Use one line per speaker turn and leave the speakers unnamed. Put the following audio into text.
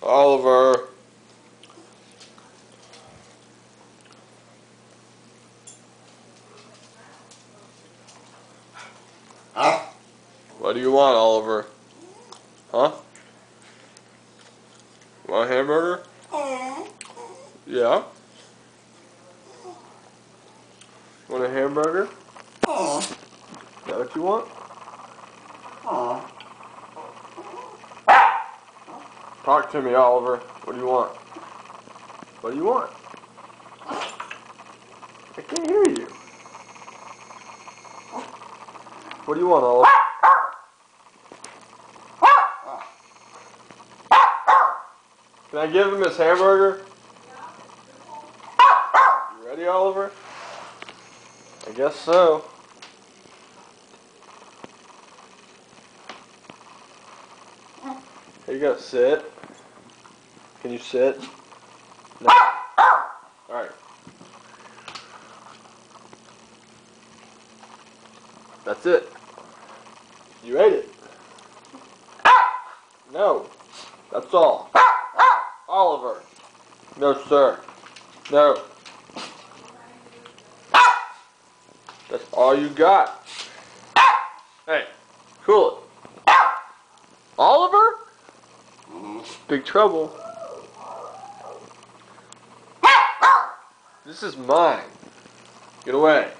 Oliver.
Huh?
What do you want, Oliver? Huh? Want a hamburger? Yeah? Want a hamburger? Is that what you want? Talk to me, Oliver. What do you want? What do you want? I can't hear you. What do you want, Oliver? Can I give him his hamburger? You ready, Oliver? I guess so. Here you go, sit. Can you sit? No. Alright. That's it. You ate it. No. That's all. Oliver. No, sir. No. That's all you got. Hey, cool it. Oliver? Big trouble. This is mine. Get away.